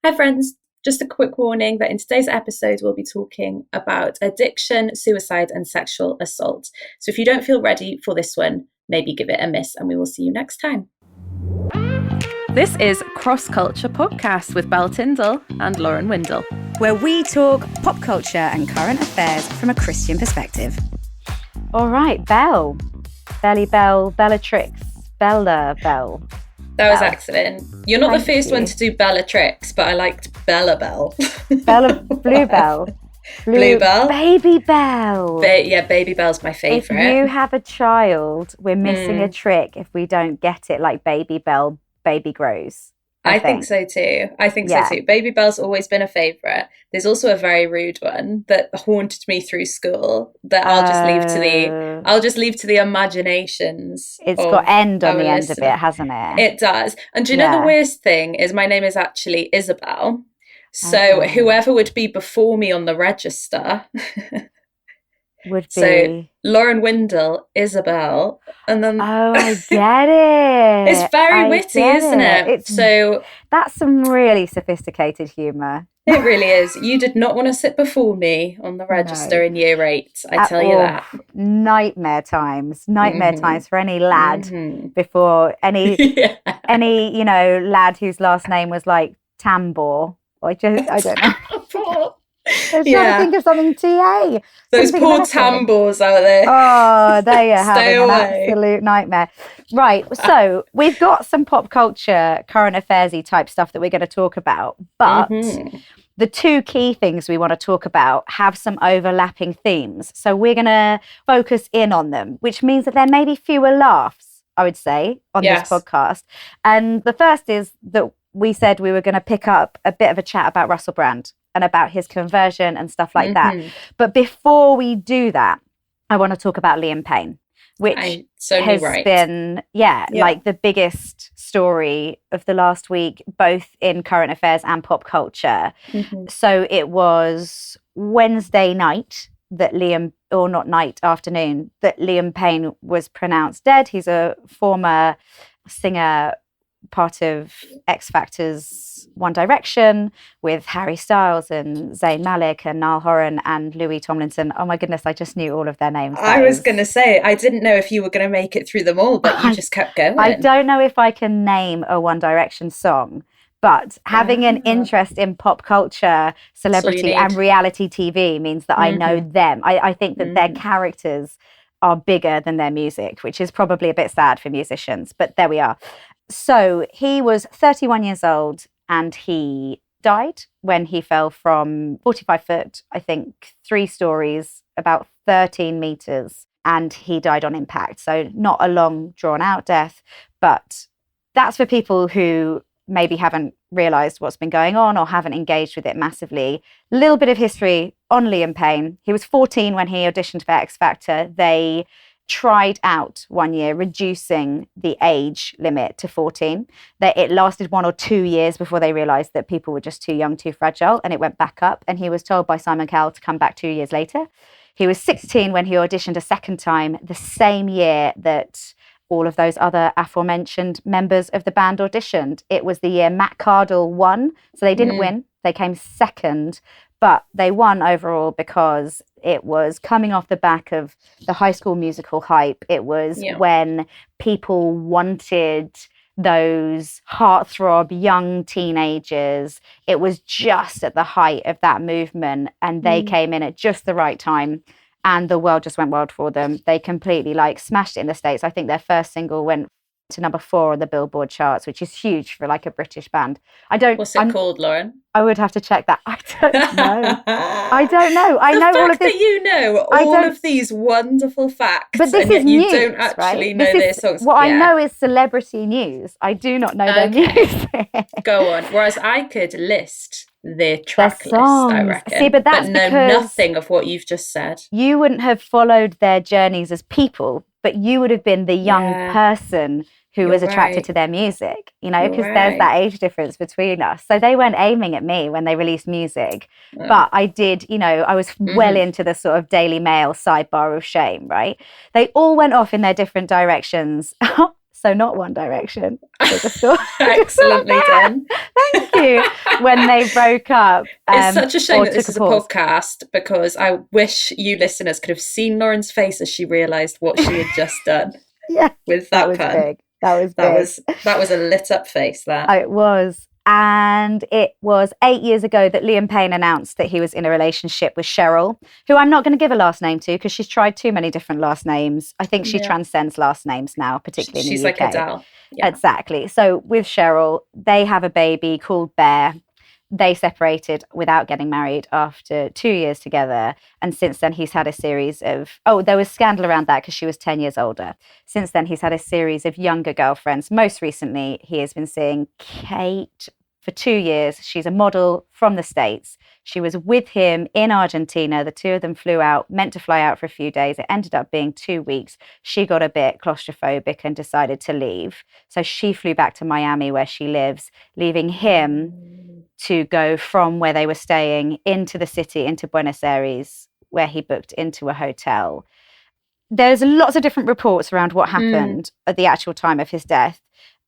Hi, friends. Just a quick warning that in today's episode, we'll be talking about addiction, suicide, and sexual assault. So if you don't feel ready for this one, maybe give it a miss, and we will see you next time. This is Cross Culture Podcast with Belle Tindall and Lauren Windle, where we talk pop culture and current affairs from a Christian perspective. All right, Belle. Belly Belle, Bellatrix, Bella Belle. That was excellent. You're not the first one to do Bellatrix, but I liked Bella Belle. Bluebell. Bluebell. Baby Belle. Baby Belle's my favourite. If you have a child, we're missing a trick if we don't get it like Baby Belle, Baby Grows. I think so too. So too. Baby Belle's always been a favourite. There's also a very rude one that haunted me through school that I'll just leave to the imaginations. It's got end on the end of it, hasn't it? It does. And do you know the worst thing is my name is actually Isabel. So whoever would be before me on the register would be so Lauren Windle, Isabel, and then I get it. It's very witty, isn't it? So that's some really sophisticated humour. It really is. You did not want to sit before me on the register in year 8. I tell you that. Nightmare times for any lad before any lad whose last name was like Tambor. I don't know. I was trying to think of something TA. Those poor Tambors out there. Oh, they are having an absolute nightmare. Right, so we've got some pop culture, current affairs-y type stuff that we're going to talk about, but the two key things we want to talk about have some overlapping themes. So we're going to focus in on them, which means that there may be fewer laughs, I would say, on this podcast. And the first is that we said we were going to pick up a bit of a chat about Russell Brand and about his conversion and stuff like that. But before we do that, I want to talk about Liam Payne, which has been, like the biggest story of the last week, both in current affairs and pop culture. So it was Wednesday night that afternoon, that Liam Payne was pronounced dead. He's a former singer, part of X Factor's One Direction with Harry Styles and Zayn Malik and Niall Horan and Louis Tomlinson. Oh my goodness, I just knew all of their names. I was going to say, I didn't know if you were going to make it through them all, but you just kept going. I don't know if I can name a One Direction song, but having an interest in pop culture, celebrity and reality TV means that I know them. I think that their characters are bigger than their music, which is probably a bit sad for musicians, but there we are. So he was 31 years old and he died when he fell from 45 foot, I think 3 stories, about 13 meters, and he died on impact. So not a long drawn out death, but that's for people who maybe haven't realized what's been going on or haven't engaged with it massively. A little bit of history on Liam Payne. He was 14 when he auditioned for X Factor. They tried out 1 year reducing the age limit to 14. It lasted 1 or 2 years before they realized that people were just too young, too fragile, and it went back up, and he was told by Simon Cowell to come back 2 years later. He was 16 when he auditioned a second time, the same year that all of those other aforementioned members of the band auditioned. It was the year Matt Cardle won, so they didn't win, they came second, but they won overall because it was coming off the back of the High School Musical hype. It was when people wanted those heartthrob young teenagers. It was just at the height of that movement, and they came in at just the right time, and the world just went wild for them. They completely smashed it in the States. I think their first single went to number 4 on the Billboard charts, which is huge for a British band. What's it called, Lauren? I would have to check that. I don't know. I know all of this. That you know all of these wonderful facts, but this is you news, don't actually know their songs. What I know is celebrity news. I do not know their music. Go on. Whereas I could list their track list, I reckon. See, but that's know because nothing of what you've just said. You wouldn't have followed their journeys as people, but you would have been the young person who was attracted to their music, because there's that age difference between us. So they weren't aiming at me when they released music, but I did, I was well into the sort of Daily Mail sidebar of shame, right? They all went off in their different directions. So not One Direction. There's a story. Excellently done. Thank you. When they broke up. It's such a shame that this is a podcast, because I wish you listeners could have seen Lauren's face as she realised what she had just done. Yeah, with that was pun. Big. That was big. That was a lit up face. That it was. And it was 8 years ago that Liam Payne announced that he was in a relationship with Cheryl, who I'm not going to give a last name to because she's tried too many different last names. I think she transcends last names now, particularly in the UK. She's like Adele. Yeah. Exactly. So with Cheryl, they have a baby called Bear. They separated without getting married after 2 years together. And since then, he's had a series of... Oh, there was scandal around that because she was 10 years older. Since then, he's had a series of younger girlfriends. Most recently, he has been seeing Kate for 2 years. She's a model from the States. She was with him in Argentina. The two of them flew out, meant to fly out for a few days. It ended up being 2 weeks. She got a bit claustrophobic and decided to leave. So she flew back to Miami where she lives, leaving him to go from where they were staying into the city, into Buenos Aires, where he booked into a hotel. There's lots of different reports around what happened at the actual time of his death.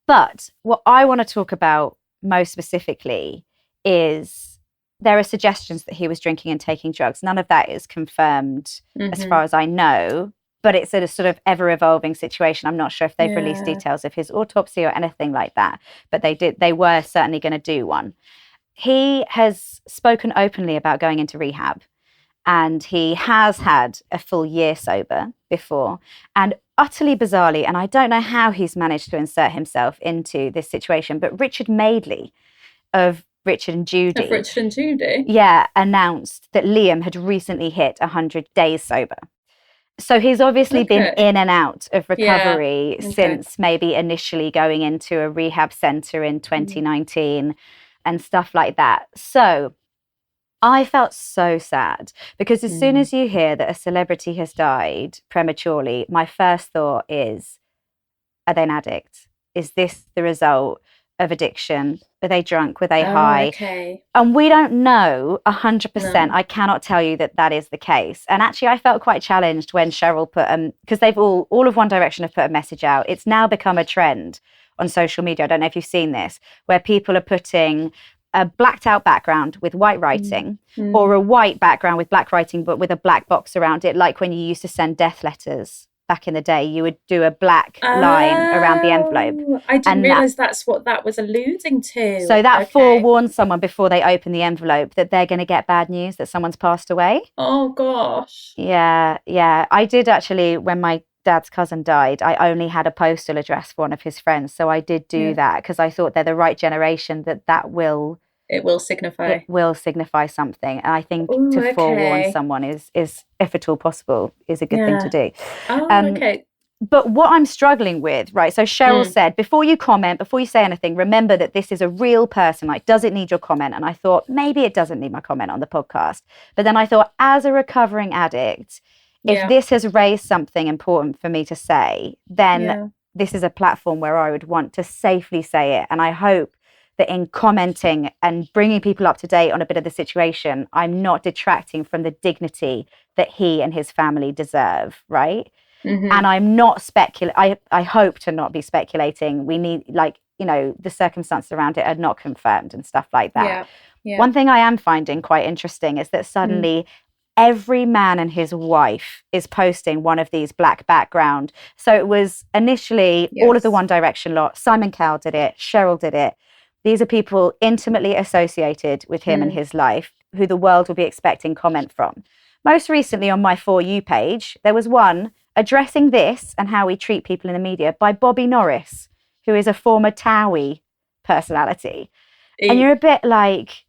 But what I want to talk about most specifically is there are suggestions that he was drinking and taking drugs. None of that is confirmed as far as I know, but it's a sort of ever-evolving situation. I'm not sure if they've released details of his autopsy or anything like that, but they were certainly going to do one. He has spoken openly about going into rehab, and he has had a full year sober before. And utterly bizarrely, and I don't know how he's managed to insert himself into this situation, but Richard Madeley of Richard and Judy. Of Richard and Judy? Yeah, announced that Liam had recently hit 100 days sober. So he's obviously been in and out of recovery since maybe initially going into a rehab centre in 2019 and stuff like that. So I felt so sad because as soon as you hear that a celebrity has died prematurely, my first thought is, are they an addict? Is this the result of addiction? Were they drunk? Were they high? Okay. And we don't know 100%. No. I cannot tell you that that is the case. And actually, I felt quite challenged when Cheryl put, because they've all of One Direction have put a message out. It's now become a trend on social media. I don't know if you've seen this, where people are putting a blacked out background with white writing or a white background with black writing, but with a black box around it. Like when you used to send death letters back in the day, you would do a black line around the envelope. I didn't realise that's what that was alluding to. So that forewarns someone before they open the envelope that they're going to get bad news, that someone's passed away. Oh, gosh. Yeah. I did actually, when my dad's cousin died, I only had a postal address for one of his friends. So I did do that because I thought they're the right generation that will... It will signify. It will signify something. And I think to forewarn someone is, if at all possible, is a good thing to do. Oh, okay. But what I'm struggling with, right, so Cheryl said, before you comment, before you say anything, remember that this is a real person. Like, does it need your comment? And I thought, maybe it doesn't need my comment on the podcast. But then I thought, as a recovering addict, if this has raised something important for me to say, then this is a platform where I would want to safely say it. And I hope that in commenting and bringing people up to date on a bit of the situation, I'm not detracting from the dignity that he and his family deserve, right? And I'm not I hope to not be speculating. We need, the circumstances around it are not confirmed and stuff like that. One thing I am finding quite interesting is that suddenly every man and his wife is posting one of these black background. So it was initially all of the One Direction lot. Simon Cowell did it. Cheryl did it. These are people intimately associated with him and his life, who the world will be expecting comment from. Most recently on my For You page, there was one addressing this and how we treat people in the media by Bobby Norris, who is a former Towie personality. And you're a bit like...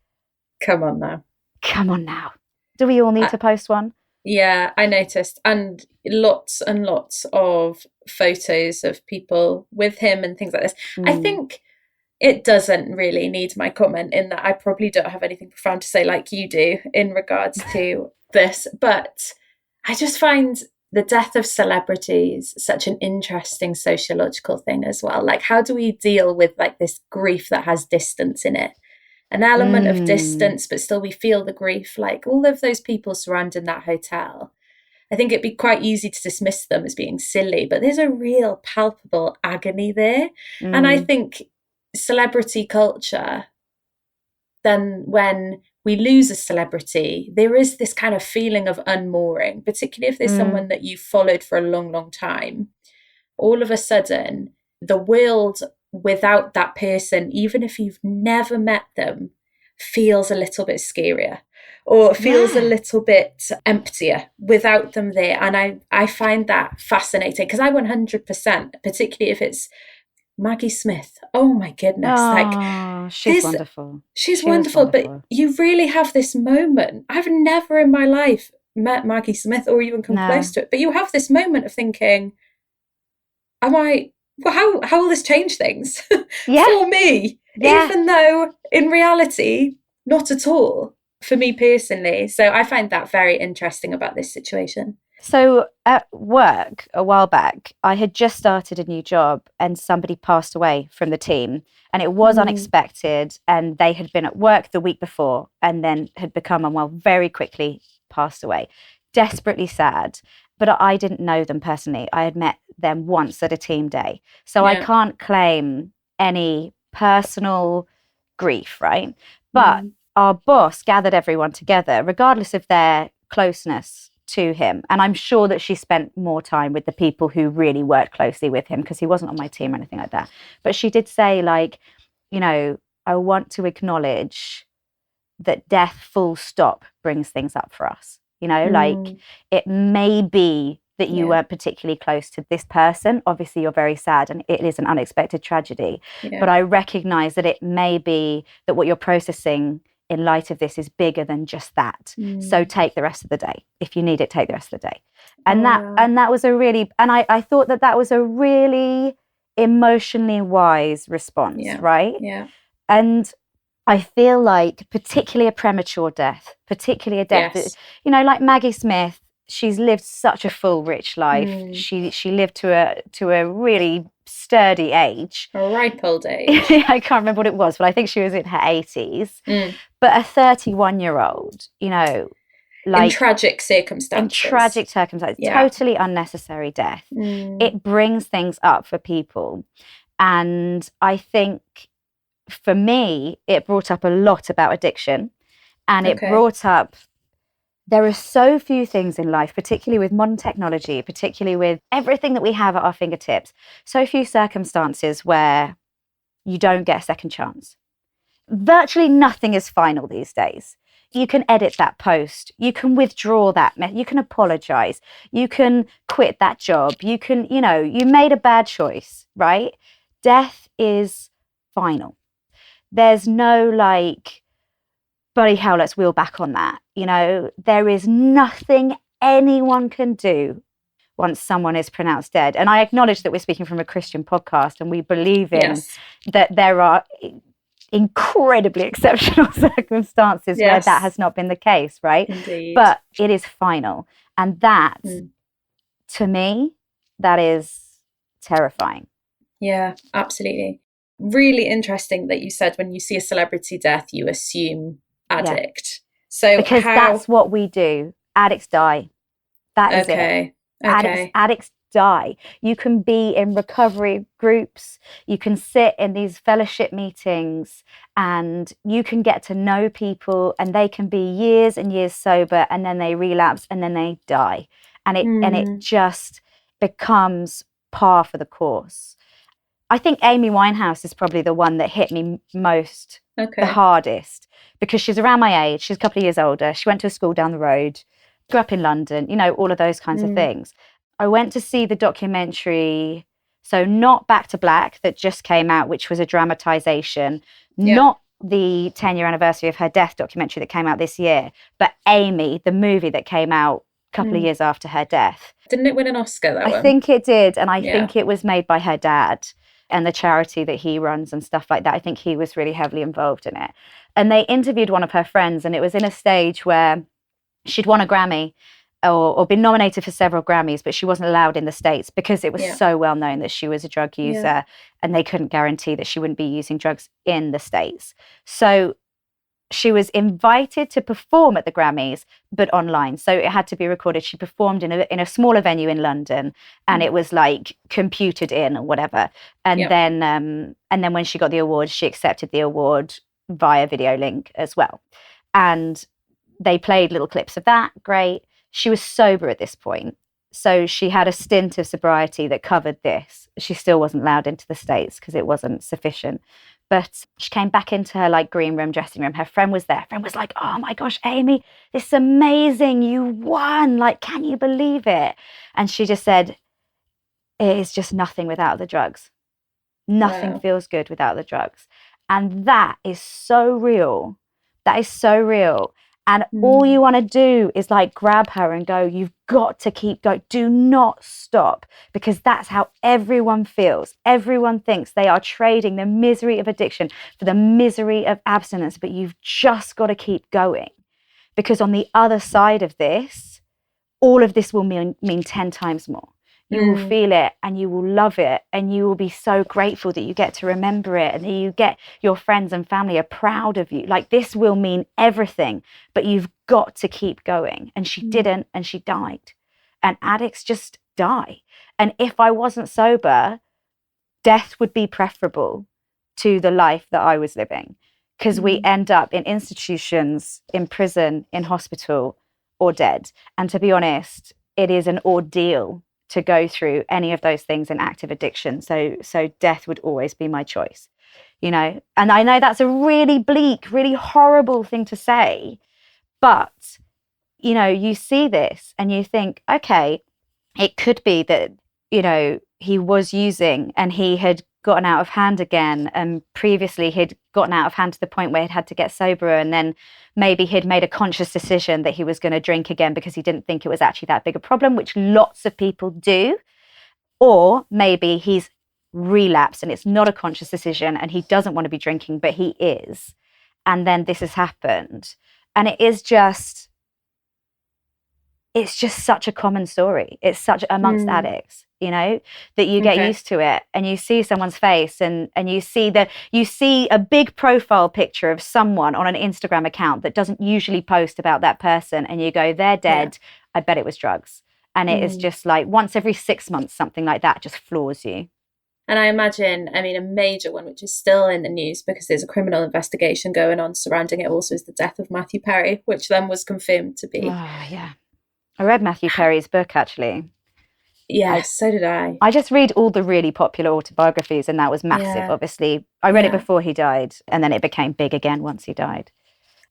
Come on now. Do we all need to post one? Yeah, I noticed. And lots of photos of people with him and things like this. I think... it doesn't really need my comment in that I probably don't have anything profound to say like you do in regards to this. But I just find the death of celebrities such an interesting sociological thing as well. Like, how do we deal with like this grief that has distance in it? An element of distance, but still we feel the grief, like all of those people surrounding that hotel. I think it'd be quite easy to dismiss them as being silly, but there's a real palpable agony there. And I think celebrity culture, then when we lose a celebrity, there is this kind of feeling of unmooring, particularly if there's someone that you've followed for a long, long time. All of a sudden, the world without that person, even if you've never met them, feels a little bit scarier, or feels a little bit emptier without them there. And I find that fascinating, because I 100%, particularly if it's Maggie Smith. Oh my goodness. She's wonderful. She's wonderful. But you really have this moment. I've never in my life met Maggie Smith or even come close to it. But you have this moment of thinking, how will this change things for me? Yeah. Even though in reality, not at all for me personally. So I find that very interesting about this situation. So at work a while back, I had just started a new job and somebody passed away from the team, and it was unexpected, and they had been at work the week before and then had become unwell, very quickly passed away. Desperately sad, but I didn't know them personally. I had met them once at a team day. So I can't claim any personal grief, right? But our boss gathered everyone together, regardless of their closeness to him. And I'm sure that she spent more time with the people who really worked closely with him, because he wasn't on my team or anything like that. But she did say, like, you know, I want to acknowledge that death full stop brings things up for us. You know, like, it may be that you weren't particularly close to this person. Obviously, you're very sad and it is an unexpected tragedy. But I recognize that it may be that what you're processing in light of this is bigger than just that. So take the rest of the day. If you need it, take the rest of the day. And that was a really, and I thought that was a really emotionally wise response, right? Yeah. And I feel like particularly a premature death, particularly a death that, you know, like Maggie Smith, she's lived such a full, rich life. She lived to a really sturdy age. A ripe old age. I can't remember what it was, but I think she was in her 80s. But a 31-year-old, you know, like, in tragic circumstances. Totally unnecessary death. It brings things up for people. And I think for me, it brought up a lot about addiction. And it brought up, there are so few things in life, particularly with modern technology, particularly with everything that we have at our fingertips, so few circumstances where you don't get a second chance. Virtually nothing is final these days. You can edit that post. You can withdraw that. You can apologize. You can quit that job. You can, you know, you made a bad choice, right? Death is final. There's no like, bloody hell, let's wheel back on that. You know, there is nothing anyone can do once someone is pronounced dead. And I acknowledge that we're speaking from a Christian podcast and we believe in that there are incredibly exceptional circumstances where that has not been the case, right? Indeed. But it is final. And that, to me, that is terrifying. Yeah, absolutely. Really interesting that you said when you see a celebrity death, you assume addict. So because that's what we do. Addicts die. That is it. Addicts die. You can be in recovery groups. You can sit in these fellowship meetings and you can get to know people, and they can be years and years sober, and then they relapse and then they die. And it just becomes par for the course. I think Amy Winehouse is probably the one that hit me most, the hardest, because she's around my age. She's a couple of years older. She went to a school down the road, grew up in London, you know, all of those kinds of things. I went to see the documentary, so not Back to Black, that just came out, which was a dramatization, not the 10-year anniversary of her death documentary that came out this year, but Amy, the movie that came out a couple of years after her death. Didn't it win an Oscar, that one? I think it did, and I think it was made by her dad and the charity that he runs and stuff like that. I think he was really heavily involved in it. And they interviewed one of her friends, and it was in a stage where she'd won a Grammy or been nominated for several Grammys, but she wasn't allowed in the States because it was so well known that she was a drug user, and they couldn't guarantee that she wouldn't be using drugs in the States. So she was invited to perform at the Grammys, but online. So it had to be recorded. She performed in a smaller venue in London, and it was like computed in or whatever. And then when she got the award, she accepted the award via video link as well. And they played little clips of that. Great. She was sober at this point. So she had a stint of sobriety that covered this. She still wasn't allowed into the States because it wasn't sufficient. But she came back into her like green room, dressing room. Her friend was there. Her friend was like, oh my gosh, Amy, this is amazing. You won. Like, can you believe it? And she just said, it is just nothing without the drugs. Nothing feels good without the drugs. And that is so real. That is so real. And all you want to do is like grab her and go, you've got to keep going. Do not stop, because that's how everyone feels. Everyone thinks they are trading the misery of addiction for the misery of abstinence, but you've just got to keep going, because on the other side of this, all of this will mean 10 times more. You will feel it and you will love it, and you will be so grateful that you get to remember it, and you get your friends and family are proud of you. Like, this will mean everything, but you've got to keep going. And she didn't, and she died. And addicts just die. And if I wasn't sober, death would be preferable to the life that I was living, because we end up in institutions, in prison, in hospital, or dead. And to be honest, it is an ordeal to go through any of those things in active addiction. So death would always be my choice, you know? And I know that's a really bleak, really horrible thing to say, but, you know, you see this and you think, okay, it could be that, you know, he was using and he had gotten out of hand again, and previously he'd gotten out of hand to the point where he'd had to get sober, and then maybe he'd made a conscious decision that he was going to drink again because he didn't think it was actually that big a problem, which lots of people do. Or maybe he's relapsed and it's not a conscious decision and he doesn't want to be drinking, but he is, and then this has happened. And it's just such a common story. It's such amongst addicts, you know, that you get used to it, and you see someone's face and you see a big profile picture of someone on an Instagram account that doesn't usually post about that person, and you go, they're dead. I bet it was drugs. And it is just like once every 6 months, something like that just floors you. And I imagine, I mean, a major one, which is still in the news because there's a criminal investigation going on surrounding it also, is the death of Matthew Perry, which then was confirmed to be. Oh, yeah. I read Matthew Perry's book, actually. Yeah, so did I. I just read all the really popular autobiographies, and that was massive, obviously. I read it before he died, and then it became big again once he died.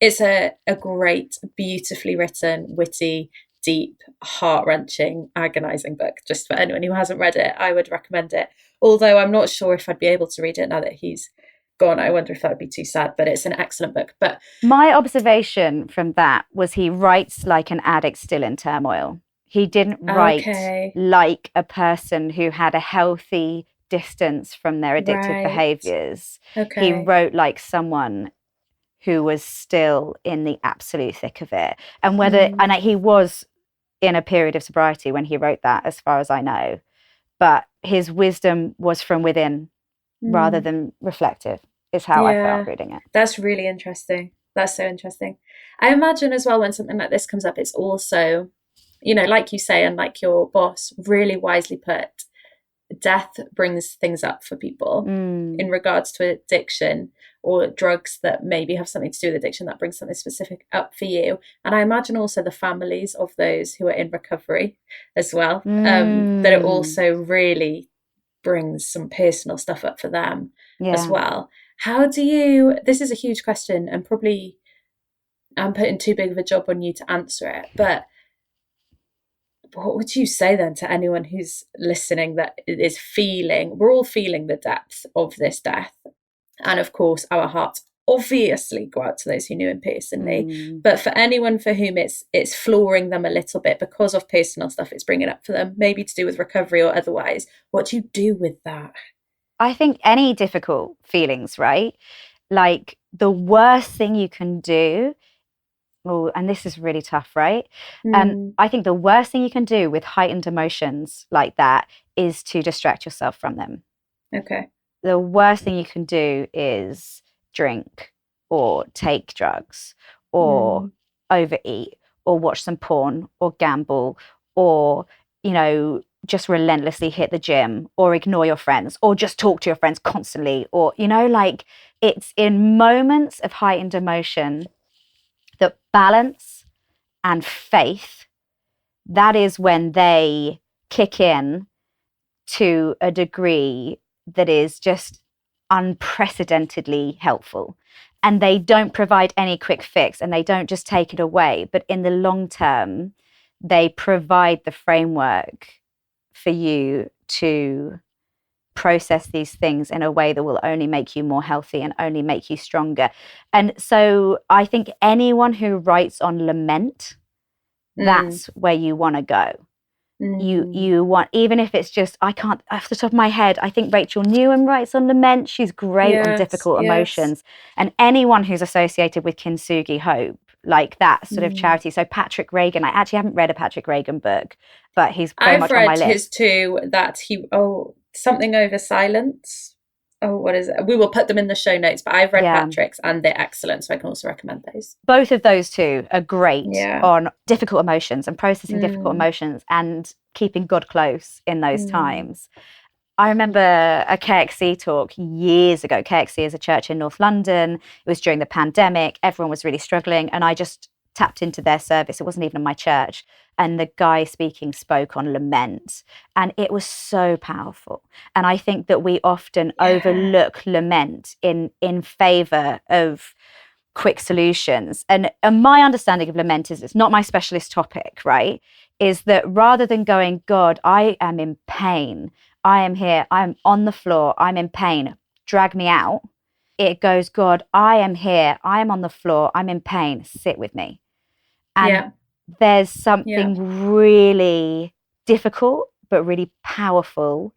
It's a great, beautifully written, witty, deep, heart-wrenching, agonising book. Just for anyone who hasn't read it, I would recommend it. Although I'm not sure if I'd be able to read it now that he's gone. I wonder if that would be too sad, but it's an excellent book. But my observation from that was he writes like an addict still in turmoil. He didn't write like a person who had a healthy distance from their addictive behaviours. He wrote like someone who was still in the absolute thick of it. And and he was in a period of sobriety when he wrote that, as far as I know. But his wisdom was from within rather than reflective, is how I felt reading it. That's really interesting. That's so interesting. I imagine as well, when something like this comes up, it's also, you know, like you say, and like your boss really wisely put, death brings things up for people in regards to addiction or drugs that maybe have something to do with addiction, that brings something specific up for you. And I imagine also the families of those who are in recovery as well, that it also really brings some personal stuff up for them as well. How do you, this is a huge question, and probably I'm putting too big of a job on you to answer it, but what would you say then to anyone who's listening that is feeling, we're all feeling the depth of this death, and of course our hearts obviously go out to those who knew him personally, but for anyone for whom it's flooring them a little bit because of personal stuff it's bringing up for them, maybe to do with recovery or otherwise, what do you do with that? I think any difficult feelings, right? Like the worst thing you can do, and this is really tough, right? I think the worst thing you can do with heightened emotions like that is to distract yourself from them. Okay. The worst thing you can do is drink or take drugs or overeat or watch some porn or gamble or, just relentlessly hit the gym or ignore your friends or just talk to your friends constantly or, like it's in moments of heightened emotion that balance and faith, that is when they kick in to a degree that is just unprecedentedly helpful. And they don't provide any quick fix and they don't just take it away. But in the long term, they provide the framework for you to process these things in a way that will only make you more healthy and only make you stronger. And so I think anyone who writes on lament, that's where you want to go. You want, even if it's just, I can't, off the top of my head, I think Rachel Newham writes on lament. She's great on difficult emotions. And anyone who's associated with Kintsugi Hope, like that sort of charity. So Patrick Reagan, I actually haven't read a Patrick Reagan book, but he's very much on my list. I've read his two, that something over silence. Oh, what is it? We will put them in the show notes, but I've read Patrick's and they're excellent. So I can also recommend those. Both of those two are great on difficult emotions and processing difficult emotions and keeping God close in those times. I remember a KXC talk years ago. KXC is a church in North London. It was during the pandemic. Everyone was really struggling. And I just tapped into their service. It wasn't even in my church. And the guy speaking spoke on lament. And it was so powerful. And I think that we often overlook lament in favor of quick solutions. And my understanding of lament is, it's not my specialist topic, right? Is that rather than going, God, I am in pain. I am here. I'm on the floor. I'm in pain. Drag me out. It goes, God, I am here. I am on the floor. I'm in pain. Sit with me. And there's something really difficult, but really powerful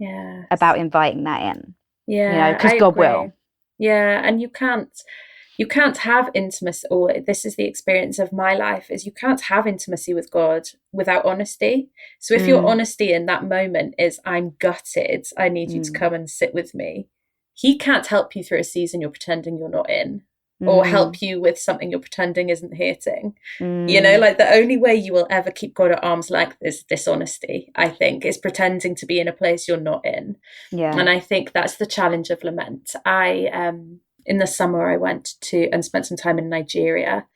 about inviting that in. Yeah. Because God will. Yeah. And you can't have intimacy, or this is the experience of my life, is you can't have intimacy with God without honesty. So if your honesty in that moment is, I'm gutted, I need you to come and sit with me, he can't help you through a season you're pretending you're not in, or help you with something you're pretending isn't hurting. Like the only way you will ever keep God at arm's length is dishonesty, I think, is pretending to be in a place you're not in. And I think that's the challenge of lament. In the summer, I went to and spent some time in Nigeria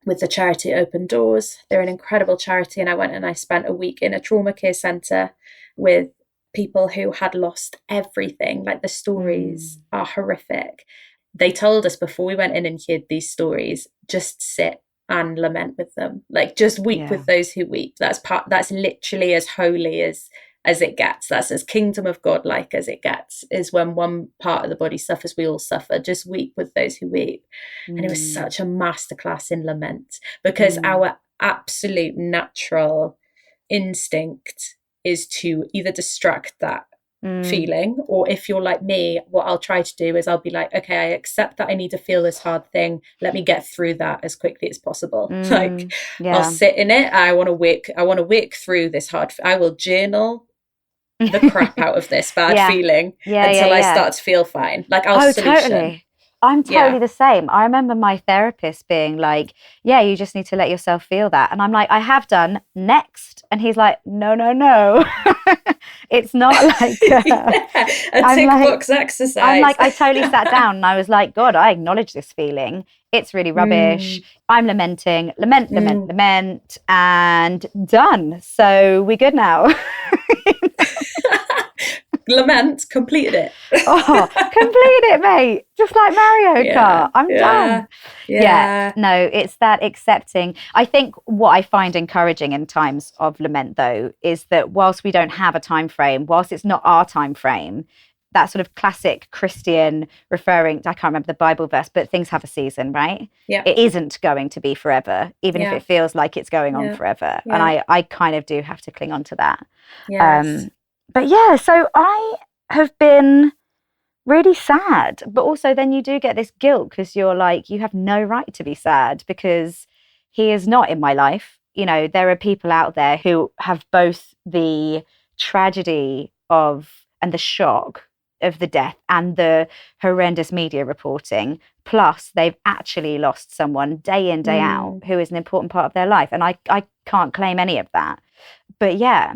with the charity Open Doors. They're an incredible charity. And I went and I spent a week in a trauma care centre with people who had lost everything. Like the stories are horrific. They told us before we went in and heard these stories, just sit and lament with them. Like just weep with those who weep. That's literally as holy as it gets. That's as kingdom of God like as it gets, is when one part of the body suffers, we all suffer. Just weep with those who weep. And it was such a masterclass in lament, because our absolute natural instinct is to either distract that feeling, or if you're like me, what I'll try to do is I'll be like, okay, I accept that I need to feel this hard thing, let me get through that as quickly as possible. I'll sit in it. I want to work through this I will journal the crap out of this bad feeling until I start to feel fine. Like I'll solution. Totally. I'm totally the same. I remember my therapist being like, you just need to let yourself feel that. And I'm like, I have done, next. And he's like, no. It's not like a tick box exercise. I'm like, I totally sat down and I was like, God, I acknowledge this feeling. It's really rubbish. I'm lamenting, lament, and done. So we're good now. Lament, completed it. Completed it, mate. Just like Mario Kart. I'm done. No, it's that accepting. I think what I find encouraging in times of lament, though, is that whilst we don't have a time frame, whilst it's not our time frame, that sort of classic Christian referring, I can't remember the Bible verse, but things have a season, right? Yeah. It isn't going to be forever, even if it feels like it's going on forever. And I kind of do have to cling on to that. Yes. But so I have been really sad, but also then you do get this guilt because you're like, you have no right to be sad because he is not in my life. There are people out there who have both the tragedy of and the shock of the death and the horrendous media reporting, plus they've actually lost someone day in, day out who is an important part of their life. And I can't claim any of that. But yeah,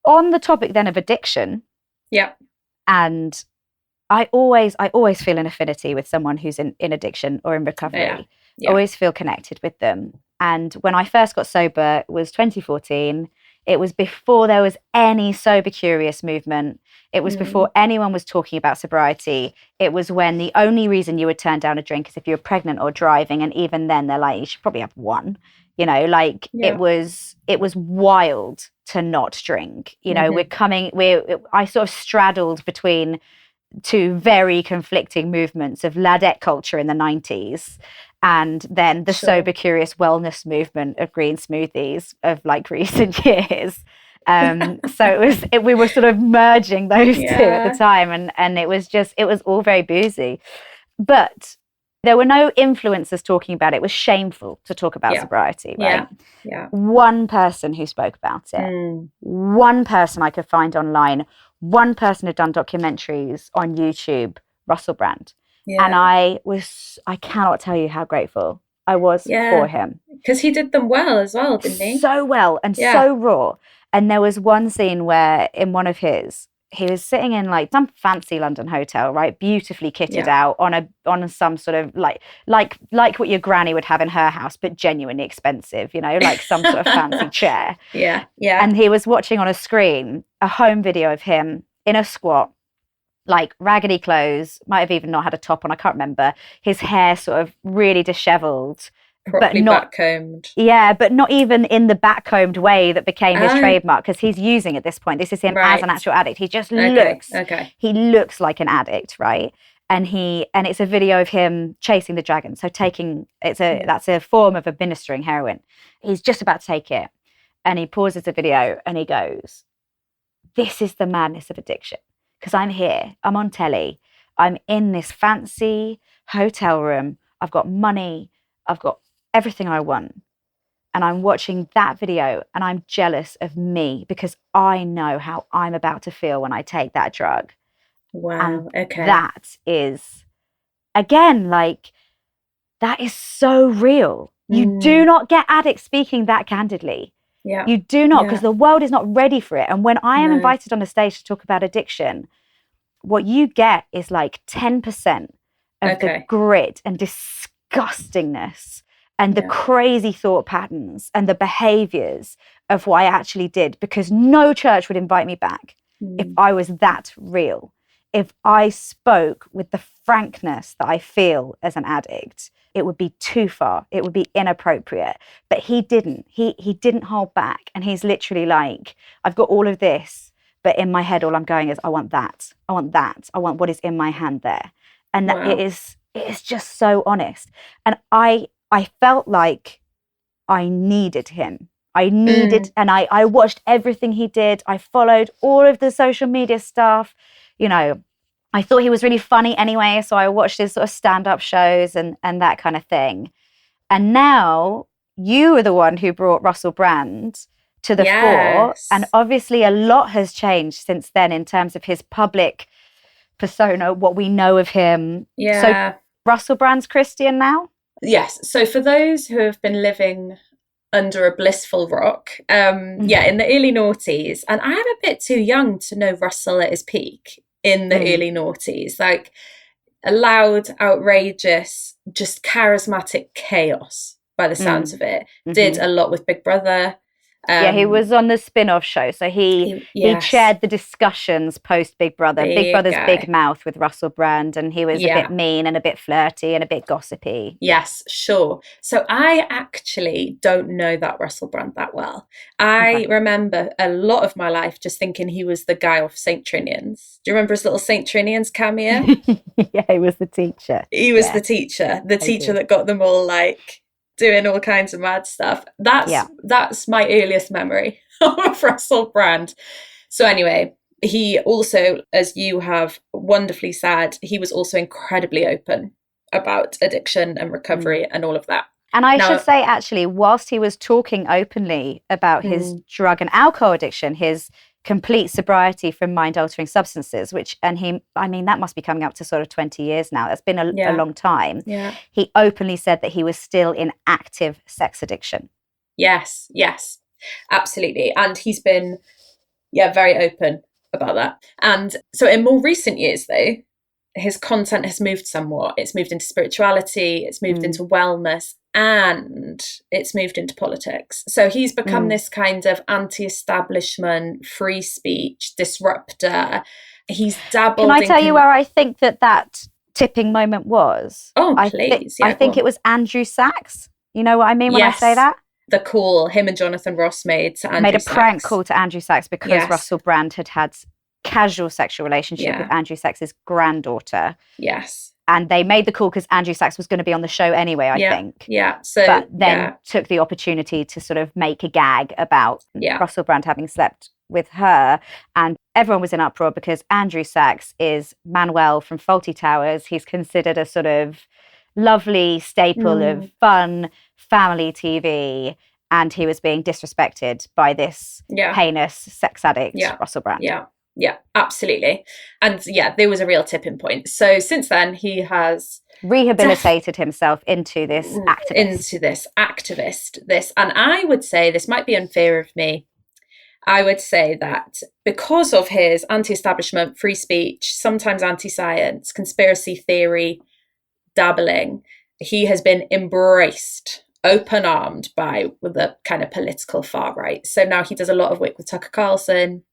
on the topic then of addiction. Yeah. And I always feel an affinity with someone who's in addiction or in recovery. Yeah. Yeah. Always feel connected with them. And when I first got sober, it was 2014. It was before there was any sober curious movement. It was before anyone was talking about sobriety. It was when the only reason you would turn down a drink is if you were pregnant or driving. And even then they're like, you should probably have one, you know, like it was wild to not drink. You know, I sort of straddled between two very conflicting movements of ladette culture in the 90s and then the sober curious wellness movement of green smoothies of like recent years. So we were sort of merging those two at the time, and it was all very boozy. But there were no influencers talking about it. It was shameful to talk about sobriety, right? Yeah. One person who spoke about it, one person I could find online, one person who'd done documentaries on YouTube, Russell Brand. Yeah. And I cannot tell you how grateful I was for him. Because he did them well as well, didn't he? So well and so raw. And there was one scene where in one of his, he was sitting in like some fancy London hotel, right? Beautifully kitted out on some sort of like what your granny would have in her house, but genuinely expensive, you know, like some sort of fancy chair. Yeah. And he was watching on a screen a home video of him in a squat, like raggedy clothes, might have even not had a top on, I can't remember. His hair sort of really disheveled. Properly backcombed. Yeah, but not even in the backcombed way that became his trademark, because he's using at this point. This is him as an actual addict. He just he looks like an addict, right? And it's a video of him chasing the dragon. So that's a form of administering heroin. He's just about to take it. And he pauses the video and he goes, "This is the madness of addiction. Because I'm here, I'm on telly, I'm in this fancy hotel room, I've got money, I've got everything I want. And I'm watching that video and I'm jealous of me because I know how I'm about to feel when I take that drug." Wow. And that is, again, like, that is so real. You do not get addicts speaking that candidly. Yeah. You do not, because the world is not ready for it. And when I am invited on a stage to talk about addiction, what you get is like 10% of the grit and disgustingness and the crazy thought patterns and the behaviors of what I actually did, because no church would invite me back if I was that real. If I spoke with the frankness that I feel as an addict, it would be too far. It would be inappropriate. But he didn't. He didn't hold back. And he's literally like, I've got all of this, but in my head, all I'm going is, I want that. I want that. I want what is in my hand there. And that it is just so honest. And I felt like I needed him. And I watched everything he did. I followed all of the social media stuff. You know, I thought he was really funny anyway, so I watched his sort of stand-up shows and that kind of thing. And now you are the one who brought Russell Brand to the fore. And obviously a lot has changed since then in terms of his public persona, what we know of him. Yeah. So Russell Brand's Christian now? Yes. So for those who have been living under a blissful rock, in the early noughties, and I am a bit too young to know Russell at his peak in the early noughties, like a loud, outrageous, just charismatic chaos by the sounds of it. Did a lot with Big Brother. He was on the spin-off show, so he chaired the discussions post Big Brother. Big Brother's Big Mouth with Russell Brand, and he was a bit mean and a bit flirty and a bit gossipy. Yes, sure. So I actually don't know that Russell Brand that well. I remember a lot of my life just thinking he was the guy off St. Trinian's. Do you remember his little St. Trinian's cameo? Yeah, he was the teacher. He was the teacher that got them all like doing all kinds of mad stuff. That's my earliest memory of Russell Brand. So anyway, he also, as you have wonderfully said, he was also incredibly open about addiction and recovery and all of that. And I should say, actually, whilst he was talking openly about his drug and alcohol addiction, his complete sobriety from mind-altering substances, that must be coming up to sort of 20 years now. That's been a long time. Yeah. He openly said that he was still in active sex addiction. Yes, absolutely. And he's been, very open about that. And so in more recent years, though, his content has moved somewhat. It's moved into spirituality, it's moved into wellness, and it's moved into politics. So he's become this kind of anti-establishment, free speech disruptor. He's dabbled. Can I tell you where I think that tipping moment was? Oh, please. I think it was Andrew Sachs. You know what I mean when I say that? The call him and Jonathan Ross made to Andrew Sachs. Made a prank call to Andrew Sachs because Russell Brand had casual sexual relationship with Andrew Sachs's granddaughter. Yes. And they made the call because Andrew Sachs was going to be on the show anyway, I think. Yeah. So, but then took the opportunity to sort of make a gag about Russell Brand having slept with her. And everyone was in uproar because Andrew Sachs is Manuel from Fawlty Towers. He's considered a sort of lovely staple of fun family TV. And he was being disrespected by this heinous sex addict, Russell Brand. Yeah, absolutely. And there was a real tipping point. So since then, he has rehabilitated himself into this activist. And I would say, this might be unfair of me, I would say that because of his anti-establishment, free speech, sometimes anti-science, conspiracy theory dabbling, he has been embraced, open-armed by the kind of political far right. So now he does a lot of work with Tucker Carlson,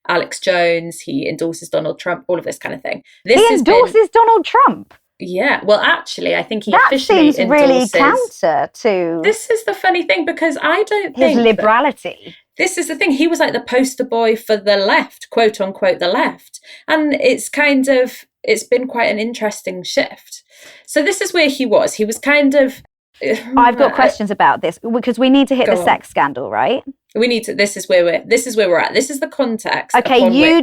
Alex Jones, he endorses Donald Trump, all of this kind of thing. He endorses Donald Trump? Yeah, well, actually, I think he that officially seems really counter to... This is the funny thing, because I don't think... His liberality. This is the thing. He was like the poster boy for the left, quote unquote, the left. And it's been quite an interesting shift. So this is where he was. He was kind of... I've got questions about this, because we need to hit the sex scandal, right? We need to. This is where we're at. This is the context. Okay, you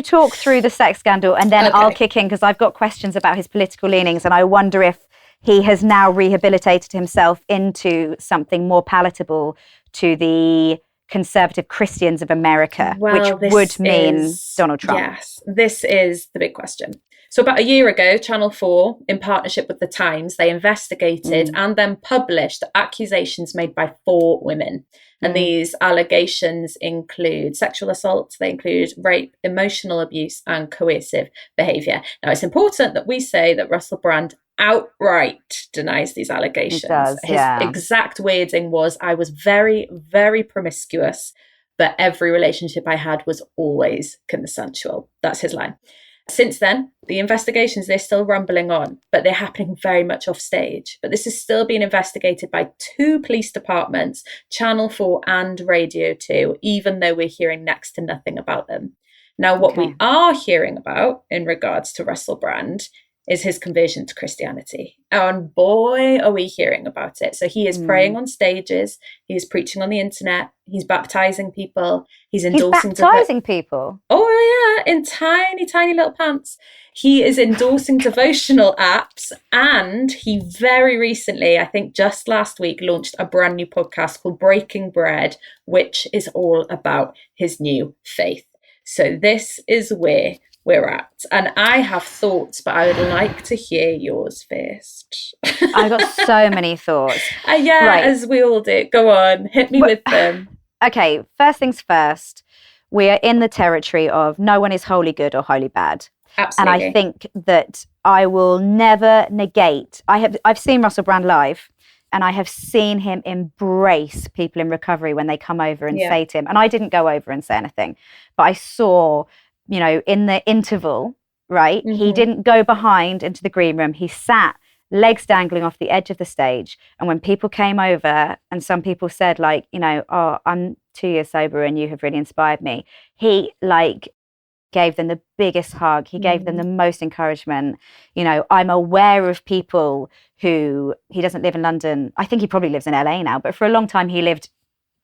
talk through the sex scandal, and then I'll kick in, because I've got questions about his political leanings, and I wonder if he has now rehabilitated himself into something more palatable to the conservative Christians of America, which would mean Donald Trump. Yes, this is the big question. So about a year ago, Channel 4, in partnership with The Times, they investigated and then published accusations made by 4 women. And these allegations include sexual assault, they include rape, emotional abuse, and coercive behaviour. Now, it's important that we say that Russell Brand outright denies these allegations. He does, His exact wording was, "I was very, very promiscuous, but every relationship I had was always consensual." That's his line. Since then, the investigations, they're still rumbling on, but they're happening very much off stage. But this is still being investigated by 2 police departments, Channel 4 and Radio 2, even though we're hearing next to nothing about them. Now, what we are hearing about in regards to Russell Brand is his conversion to Christianity. And boy, are we hearing about it. So he is praying on stages, he is preaching on the internet, he's baptizing people, he's endorsing... He's baptizing people? Oh yeah, in tiny, tiny little pants. He is endorsing devotional apps, and he very recently, I think just last week, launched a brand new podcast called Breaking Bread, which is all about his new faith. So this is where we're at. And I have thoughts, but I would like to hear yours first. I've got so many thoughts. As we all do. Go on, hit me with them. Okay, first things first. We are in the territory of no one is wholly good or wholly bad. Absolutely. And I think that I will never negate. I've seen Russell Brand live, and I have seen him embrace people in recovery when they come over and say to him, and I didn't go over and say anything, but I saw, you know, in the interval, right? He didn't go behind into the green room. He sat, legs dangling off the edge of the stage. And when people came over, and some people said, like, you know, "Oh, I'm 2 years sober and you have really inspired me," he gave them the biggest hug. He gave them the most encouragement. You know, I'm aware of people who, he doesn't live in London. I think he probably lives in LA now, but for a long time he lived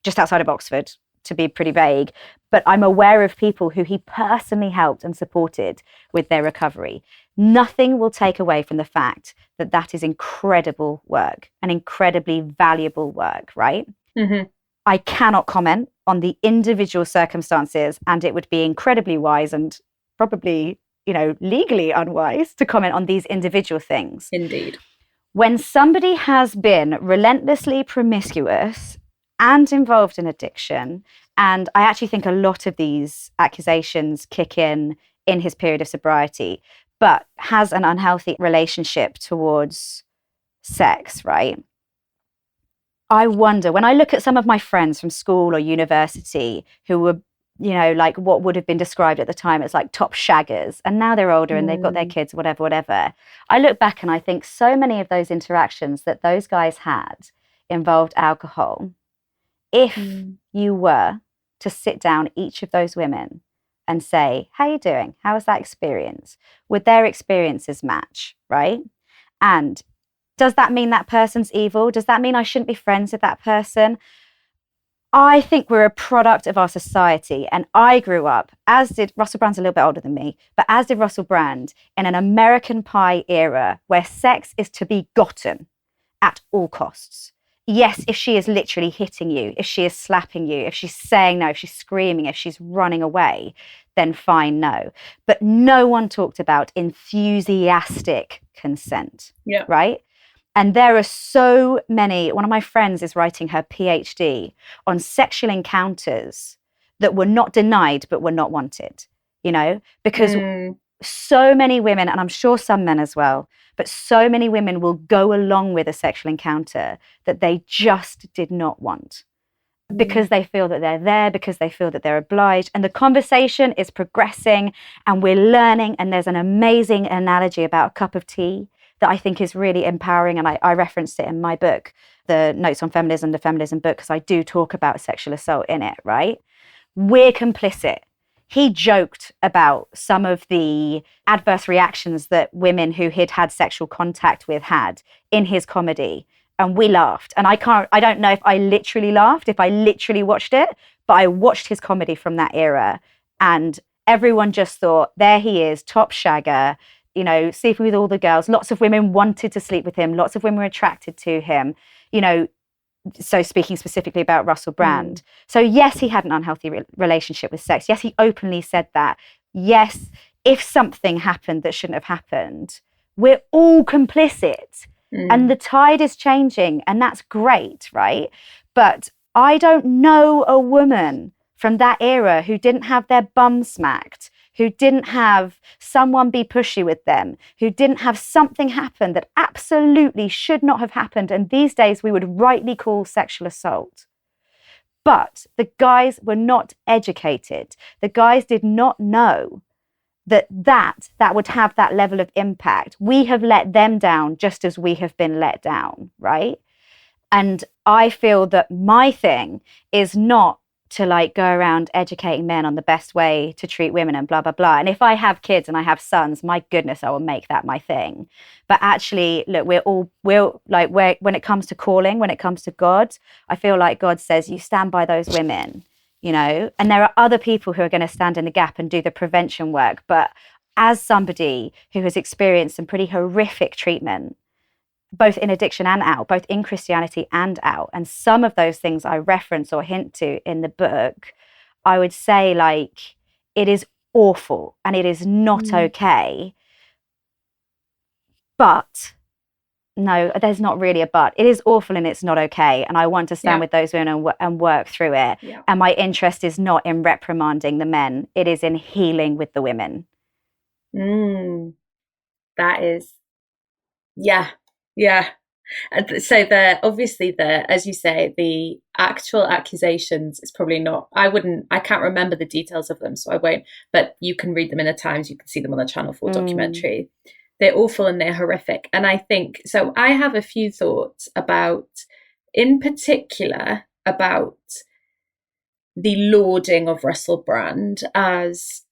just outside of Oxford, to be pretty vague. But I'm aware of people who he personally helped and supported with their recovery. Nothing will take away from the fact that that is incredible work and incredibly valuable work, right? I cannot comment on the individual circumstances, and it would be incredibly wise and probably, legally unwise to comment on these individual things. Indeed. When somebody has been relentlessly promiscuous and involved in addiction, and I actually think a lot of these accusations kick in his period of sobriety, but has an unhealthy relationship towards sex, right? I wonder, when I look at some of my friends from school or university who were, like what would have been described at the time as like top shaggers, and now they're older and they've got their kids, whatever. I look back and I think so many of those interactions that those guys had involved alcohol. If you were to sit down each of those women and say, how are you doing? How was that experience? Would their experiences match, right? And does that mean that person's evil? Does that mean I shouldn't be friends with that person? I think we're a product of our society. And I grew up, as did Russell Brand's a little bit older than me, but as did Russell Brand, in an American Pie era where sex is to be gotten at all costs. Yes, if she is literally hitting you, if she is slapping you, if she's saying no, if she's screaming, if she's running away, then fine, no. But no one talked about enthusiastic consent, right? And there are so many, one of my friends is writing her PhD on sexual encounters that were not denied, but were not wanted, because so many women, and I'm sure some men as well, but so many women will go along with a sexual encounter that they just did not want because they feel that they're there, because they feel that they're obliged. And the conversation is progressing and we're learning. And there's an amazing analogy about a cup of tea that I think is really empowering. And I referenced it in my book, the Notes on Feminism, the Feminism book, because I do talk about sexual assault in it, right? We're complicit. He joked about some of the adverse reactions that women who he'd had sexual contact with had in his comedy. And we laughed. And I don't know if I literally laughed, if I literally watched it, but I watched his comedy from that era. And everyone just thought, there he is, top shagger, sleeping with all the girls. Lots of women wanted to sleep with him. Lots of women were attracted to him, so speaking specifically about Russell Brand. So yes, he had an unhealthy relationship with sex. Yes, he openly said that. Yes, if something happened that shouldn't have happened, we're all complicit. And the tide is changing, and that's great, right? But I don't know a woman from that era who didn't have their bum smacked, who didn't have someone be pushy with them, who didn't have something happen that absolutely should not have happened. And these days we would rightly call sexual assault. But the guys were not educated. The guys did not know that would have that level of impact. We have let them down just as we have been let down, right? And I feel that my thing is not to go around educating men on the best way to treat women and blah, blah, blah. And if I have kids and I have sons, my goodness, I will make that my thing. But actually, look, when it comes to calling, when it comes to God, I feel like God says, you stand by those women, and there are other people who are going to stand in the gap and do the prevention work. But as somebody who has experienced some pretty horrific treatment, both in addiction and out, both in Christianity and out, and some of those things I reference or hint to in the book, I would say it is awful and it is not okay. But no, there's not really a but. It is awful and it's not okay. And I want to stand with those women and work through it. Yeah. And my interest is not in reprimanding the men. It is in healing with the women. That is, yeah. So as you say, the actual accusations is probably not, I can't remember the details of them, so I won't, but you can read them in the Times, you can see them on the Channel 4 documentary. They're awful and they're horrific. And I think, so I have a few thoughts about, in particular, about the lauding of Russell Brand as,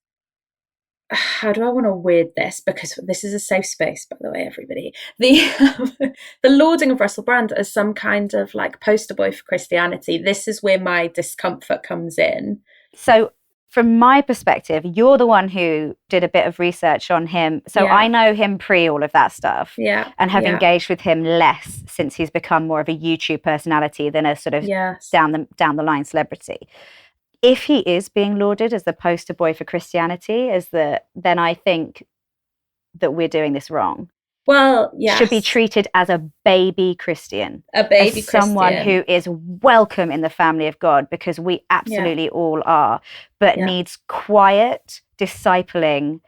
how do I want to word this? Because this is a safe space, by the way, everybody. The lauding of Russell Brand as some kind of poster boy for Christianity. This is where my discomfort comes in. So from my perspective, you're the one who did a bit of research on him. So I know him pre all of that stuff and have engaged with him less since he's become more of a YouTube personality than a sort of down the line celebrity. If he is being lauded as the poster boy for Christianity, then I think that we're doing this wrong. Well, yes. Should be treated as a baby Christian. A baby Christian. Someone who is welcome in the family of God, because we absolutely all are, but needs quiet discipling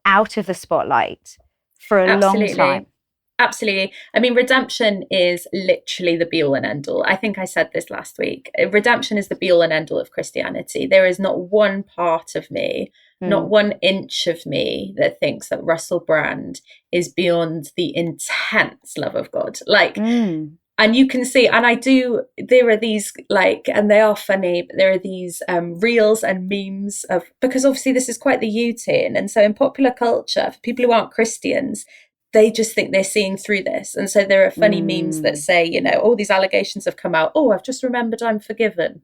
out of the spotlight for a long time. Absolutely. I mean, redemption is literally the be-all and end-all. I think I said this last week. Redemption is the be-all and end-all of Christianity. There is not one part of me, not 1 inch of me that thinks that Russell Brand is beyond the intense love of God. Like, and you can see, and there are these and they are funny, but there are these reels and memes because obviously this is quite the U-turn. And so in popular culture, for people who aren't Christians, they just think they're seeing through this. And so there are funny memes that say, all these allegations have come out. Oh, I've just remembered I'm forgiven.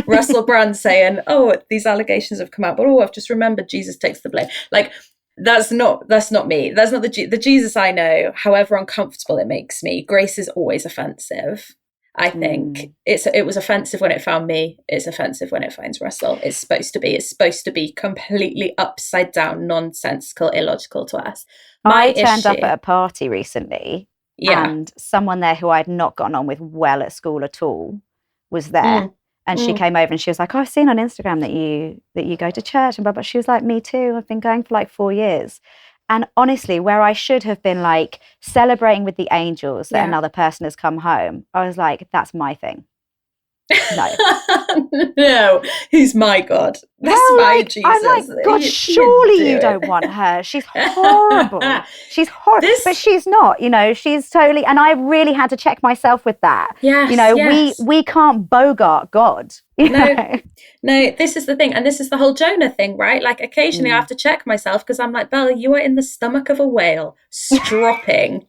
Russell Brand saying, oh, these allegations have come out, but I've just remembered Jesus takes the blame. Like, that's not me. That's not the Jesus I know, however uncomfortable it makes me. Grace is always offensive. I think it was offensive when it found me. It's offensive when it finds Russell. It's supposed to be completely upside down, nonsensical, illogical to us. I turned up at a party recently, and someone there who I'd not gotten on with well at school at all was there. And she came over and she was like, I've seen on Instagram that you go to church and blah, blah. She was like, me too. I've been going for 4 years. And honestly, where I should have been celebrating with the angels that another person has come home, I was like, that's my thing. No. No, who's my God? That's my Jesus. I'm like, God, surely you don't want her. She's horrible. She's horrible. But she's not, she's totally, and I really had to check myself with that. Yes, we can't bogart God. No, this is the thing. And this is the whole Jonah thing, right? Like occasionally I have to check myself because I'm like, Belle, you are in the stomach of a whale, stropping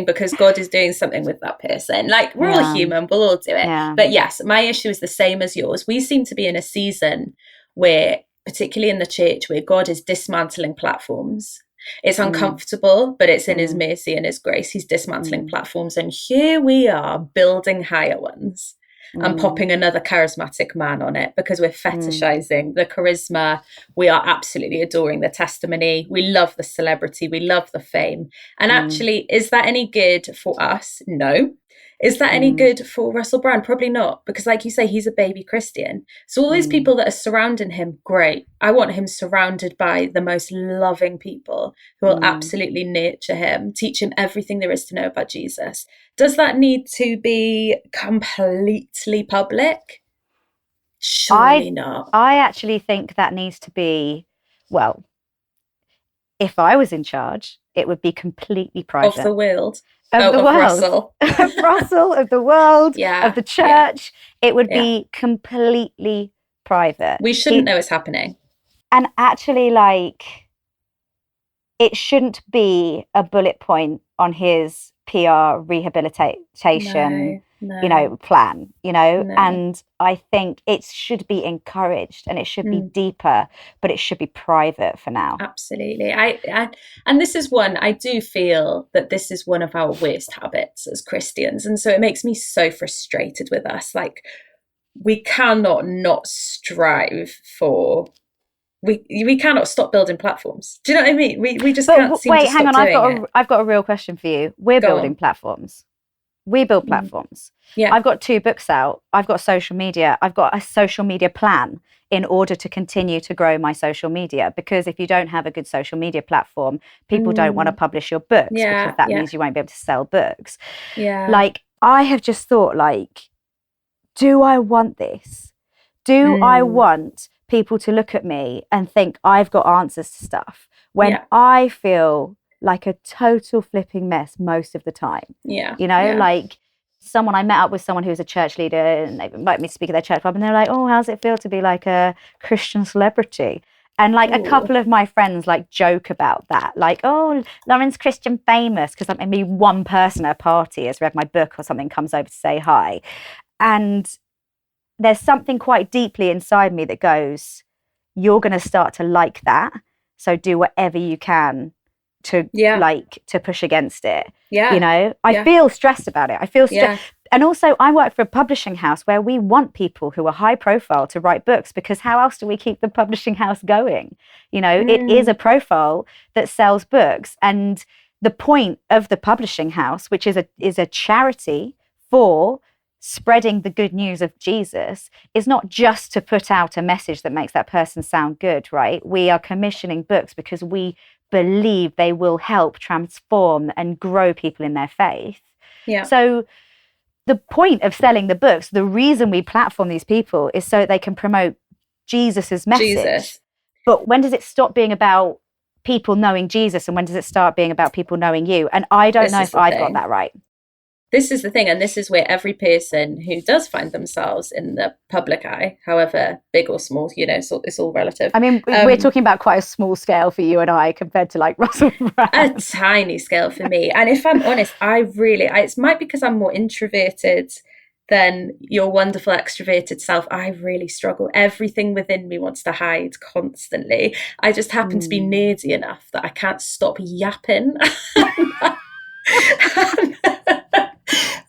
because God is doing something with that person. Like, we're all human, we'll all do it. But yes, my issue is the same as yours. We seem to be in a season where, particularly in the church, where God is dismantling platforms. It's uncomfortable, but it's in his mercy and his grace. He's dismantling platforms, and here we are building higher ones. And popping another charismatic man on it because we're fetishizing the charisma. We are absolutely adoring the testimony. We love the celebrity. We love the fame. And actually, is that any good for us? No. Is that any good for Russell Brand? Probably not, because like you say, he's a baby Christian. So all these people that are surrounding him, great. I want him surrounded by the most loving people who will absolutely nurture him, teach him everything there is to know about Jesus. Does that need to be completely public? Surely not. I actually think that needs to be, well, if I was in charge, it would be completely private. Of the world. Of the world. Russell. Of Russell, of the world, of the church. It would be completely private. We shouldn't know it's happening. And actually, it shouldn't be a bullet point on his PR rehabilitation plan, and I think it should be encouraged and it should be deeper, but it should be private for now. Absolutely. And this is one, I do feel that this is one of our worst habits as Christians, and so it makes me so frustrated with us. Like, we cannot not strive for we cannot stop building platforms. Do you know what I mean? We just can't seem to stop doing it. I've got a real question for you. We're building platforms. We build platforms. Yeah. I've got 2 books out. I've got social media. I've got a social media plan in order to continue to grow my social media, because if you don't have a good social media platform, people don't want to publish your books because that means you won't be able to sell books. Yeah. I have just thought, do I want this? Do I want people to look at me and think I've got answers to stuff when I feel like a total flipping mess most of the time? I met up with someone who's a church leader and they invited me to speak at their church club, and they're like, oh, how's it feel to be like a Christian celebrity? And a couple of my friends joke about that, oh, Lauren's Christian famous, because maybe one person at a party has read my book or something, comes over to say hi. And there's something quite deeply inside me that goes, you're going to start to like that. So do whatever you can to to push against it. I feel stressed about it. I feel and also I work for a publishing house where we want people who are high profile to write books, because how else do we keep the publishing house going? It is a profile that sells books, and the point of the publishing house, which is a charity for spreading the good news of Jesus, is not just to put out a message that makes that person sound good, right? We are commissioning books because we believe they will help transform and grow people in their faith. So the point of selling the books, the reason we platform these people, is so they can promote Jesus's message. But when does it stop being about people knowing Jesus, and when does it start being about people knowing you? And I don't know if I've got that right. This is the thing, and this is where every person who does find themselves in the public eye, however big or small, so it's all relative. I mean, we're talking about quite a small scale for you and I compared to like Russell Brand. A tiny scale for me. And if I'm honest, it might be because I'm more introverted than your wonderful extroverted self. I really struggle. Everything within me wants to hide constantly. I just happen to be nerdy enough that I can't stop yapping.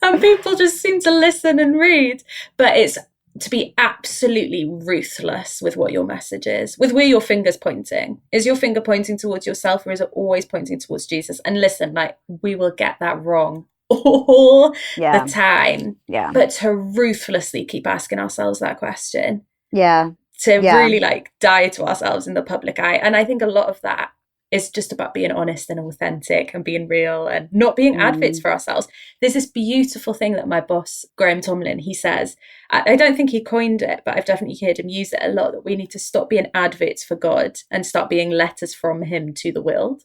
And people just seem to listen and read. But it's to be absolutely ruthless with what your message is, with where your finger's pointing. Is your finger pointing towards yourself, or is it always pointing towards Jesus? And listen, we will get that wrong all the time. But to ruthlessly keep asking ourselves that question. Really die to ourselves in the public eye. And I think a lot of that is just about being honest and authentic and being real and not being advocates for ourselves. There's this beautiful thing that my boss, Graham Tomlin, he says, I don't think he coined it, but I've definitely heard him use it a lot, that we need to stop being advocates for God and start being letters from him to the world.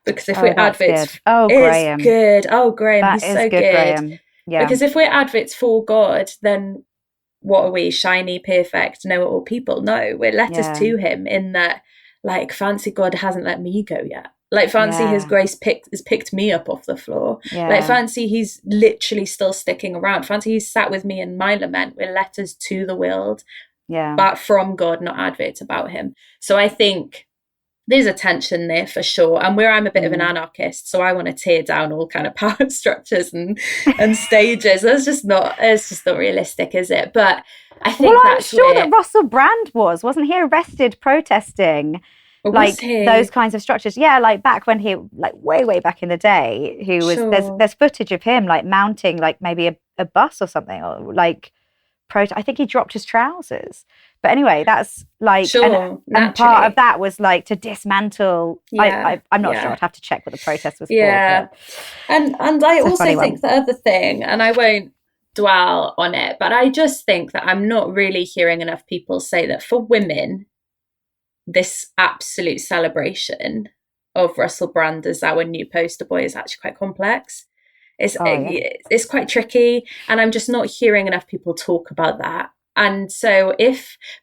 Because if we're advocates, Graham. Good. Oh, Graham, that he's so good. Graham. Because if we're advocates for God, then what are we? Shiny, perfect, know-it-all people? No, we're letters to him, in that, fancy God hasn't let me go yet. Fancy his grace has picked me up off the floor. Fancy he's literally still sticking around. Fancy he's sat with me in my lament. We're letters to the world, but from God, not adverts about him. So I think there's a tension there for sure. And where I'm a bit of an anarchist, so I want to tear down all kind of power structures and stages. It's just not realistic, is it? But I think I'm sure that Russell Brand wasn't he arrested protesting those kinds of structures? Back when he way back in the day, he was there's footage of him mounting maybe a bus or something, or I think he dropped his trousers. But anyway, that's and part of that was to dismantle. I'm not sure. I'd have to check what the protest was for. And I also think the other thing, and I won't dwell on it, but I just think that I'm not really hearing enough people say that for women, this absolute celebration of Russell Brand as our new poster boy is actually quite complex. It's quite tricky, and I'm just not hearing enough people talk about that. And so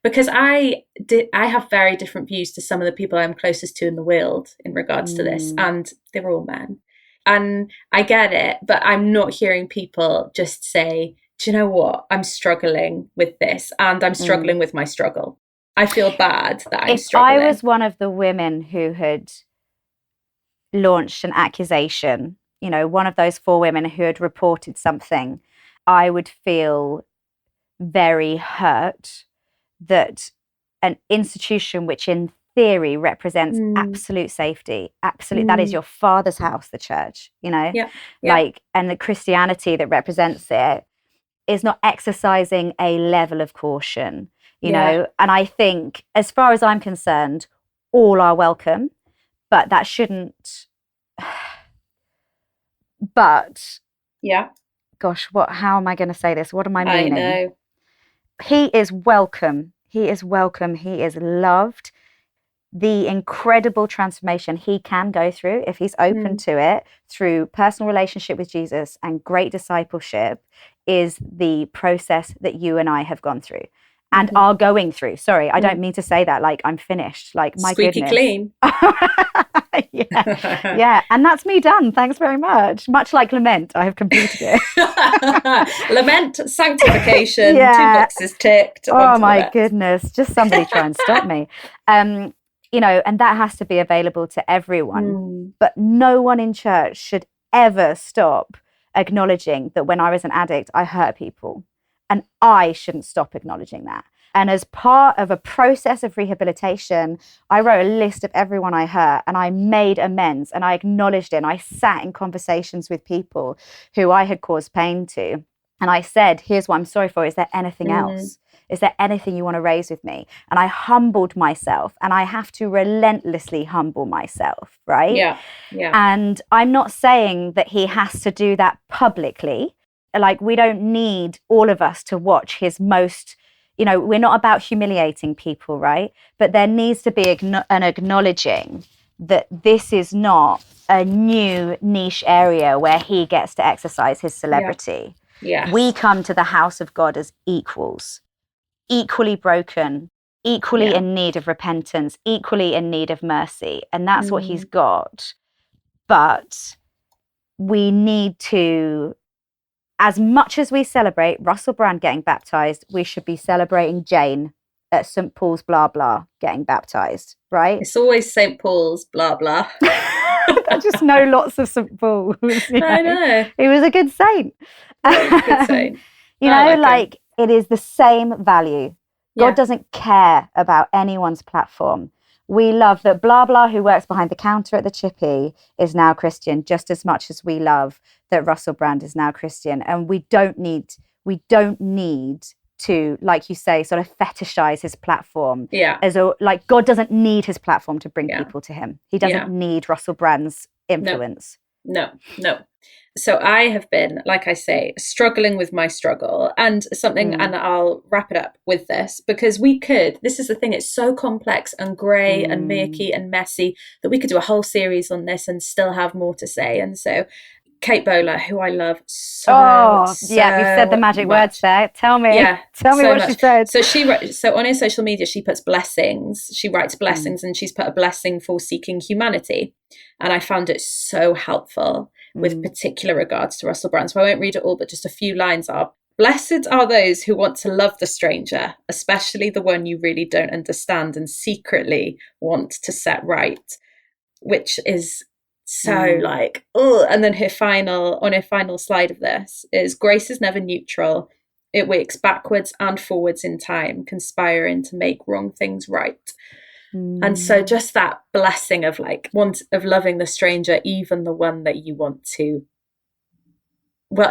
because I have very different views to some of the people I'm closest to in the world in regards to this, and they're all men. And I get it, but I'm not hearing people just say, do you know what? I'm struggling with this, and I'm struggling with my struggle. I feel bad that I'm struggling. If I was one of the women who had launched an accusation, one of those 4 women who had reported something, I would feel very hurt that an institution which in theory represents absolute safety, that is your father's house, the church, and the Christianity that represents it is not exercising a level of caution, know. And I think, as far as I'm concerned, all are welcome, but that shouldn't. But gosh, how am I going to say this? What am I meaning? I know. He is welcome. He is welcome. He is loved. The incredible transformation he can go through, if he's open to it, through personal relationship with Jesus and great discipleship, is the process that you and I have gone through and are going through. Sorry, I don't mean to say that I'm finished. My squeaky goodness. clean. Yeah. And that's me done. Thanks very much. Much like Lament, I have completed it. Lament, sanctification, 2 boxes ticked. Oh my goodness. Just somebody try and stop me. And that has to be available to everyone. But no one in church should ever stop acknowledging that when I was an addict, I hurt people. And I shouldn't stop acknowledging that. And as part of a process of rehabilitation, I wrote a list of everyone I hurt and I made amends and I acknowledged it. And I sat in conversations with people who I had caused pain to. And I said, here's what I'm sorry for. Is there anything else? Is there anything you want to raise with me? And I humbled myself, and I have to relentlessly humble myself, right? Yeah. And I'm not saying that he has to do that publicly. Like, we don't need all of us to watch his most, we're not about humiliating people, right? But there needs to be an acknowledging that this is not a new niche area where he gets to exercise his celebrity. Yeah. We come to the house of God as equals. Equally broken, equally in need of repentance, equally in need of mercy. And that's what he's got. But we need to, as much as we celebrate Russell Brand getting baptized, we should be celebrating Jane at St. Paul's blah blah getting baptized, right? It's always St. Paul's blah blah. I just know lots of St. Paul's. I know. He was a good saint. Good saint. It is the same value. God doesn't care about anyone's platform. We love that blah blah who works behind the counter at the Chippy is now Christian just as much as we love that Russell Brand is now Christian. And we don't need to, like you say, sort of fetishize his platform. God doesn't need his platform to bring people to him. He doesn't need Russell Brand's influence. No. So I have been, like I say, struggling with my struggle and I'll wrap it up with this because this is the thing, it's so complex and grey and murky and messy that we could do a whole series on this and still have more to say. And so Kate Bowler, who I love you said the magic words there. Tell me what she said. So on her social media, she puts blessings. She writes blessings and she's put a blessing for seeking humanity. And I found it so helpful with particular regards to Russell Brand. So I won't read it all, but just a few lines are: blessed are those who want to love the stranger, especially the one you really don't understand and secretly want to set right, which is so and then on her final slide of this is: grace is never neutral. It works backwards and forwards in time, conspiring to make wrong things right. And so just that blessing of of loving the stranger, even the one that you want to,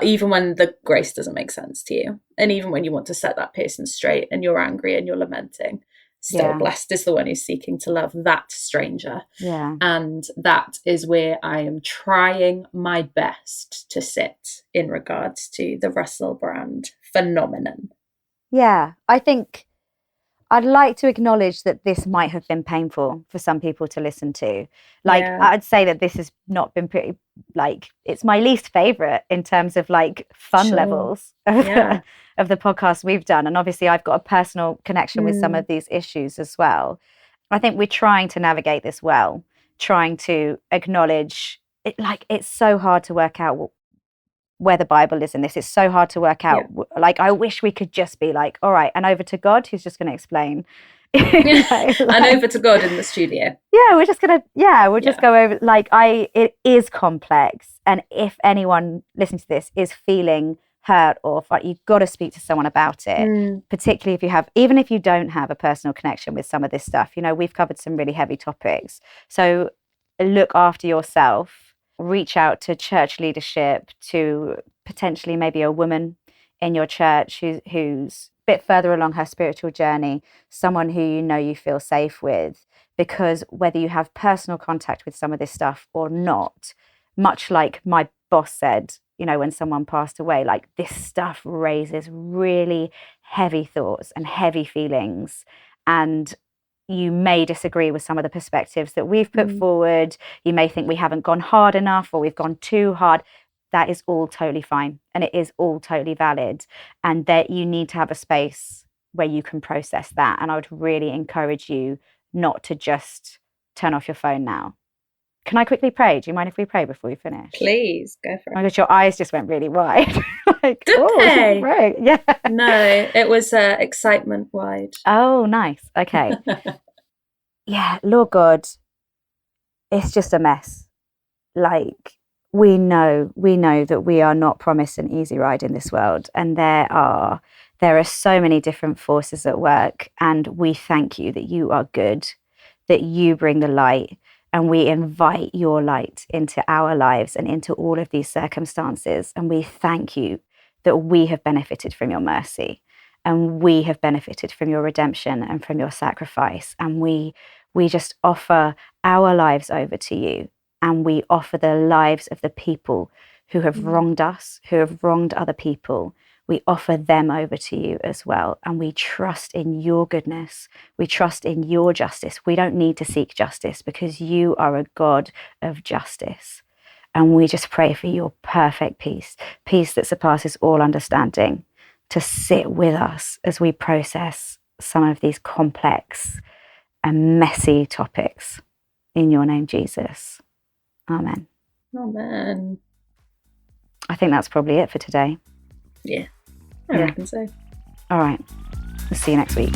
even when the grace doesn't make sense to you, and even when you want to set that person straight and you're angry and you're lamenting, still blessed is the one who's seeking to love that stranger. And that is where I am trying my best to sit in regards to the Russell Brand phenomenon. I think I'd like to acknowledge that this might have been painful for some people to listen to. I'd say that this has not been pretty, it's my least favorite in terms of fun levels of the podcast we've done. And obviously I've got a personal connection with some of these issues as well. I think we're trying to navigate this well, trying to acknowledge it. It's so hard to work out where the Bible is in this. It's so hard to work out. I wish we could just be all right, and over to God, who's just going to explain. And over to God in the studio. We're just going to, just go over, it is complex. And if anyone listening to this is feeling hurt or you've got to speak to someone about it, particularly even if you don't have a personal connection with some of this stuff. We've covered some really heavy topics. So look after yourself. Reach out to church leadership, to potentially maybe a woman in your church who's a bit further along her spiritual journey, someone who you feel safe with, because whether you have personal contact with some of this stuff or not, much like my boss said, when someone passed away, this stuff raises really heavy thoughts and heavy feelings. And you may disagree with some of the perspectives that we've put forward. You may think we haven't gone hard enough or we've gone too hard. That is all totally fine. And it is all totally valid. And that you need to have a space where you can process that. And I would really encourage you not to just turn off your phone now. Can I quickly pray? Do you mind if we pray before we finish? Please, go for it. Oh my gosh, your eyes just went really wide. Like, Did they? Right. Yeah. No, it was excitement wide. Oh, nice. Okay. Yeah, Lord God, it's just a mess. Like, we know that we are not promised an easy ride in this world, and there are so many different forces at work, and we thank you that you are good, that you bring the light, and we invite your light into our lives and into all of these circumstances, and we thank you that we have benefited from your mercy, and we have benefited from your redemption and from your sacrifice, and we just offer our lives over to you. And we offer the lives of the people who have wronged us, who have wronged other people. We offer them over to you as well. And we trust in your goodness. We trust in your justice. We don't need to seek justice because you are a God of justice. And we just pray for your perfect peace, peace that surpasses all understanding, to sit with us as we process some of these complex and messy topics. In your name, Jesus. Amen. Amen. I think that's probably it for today. Yeah, I reckon so. All right. We'll see you next week.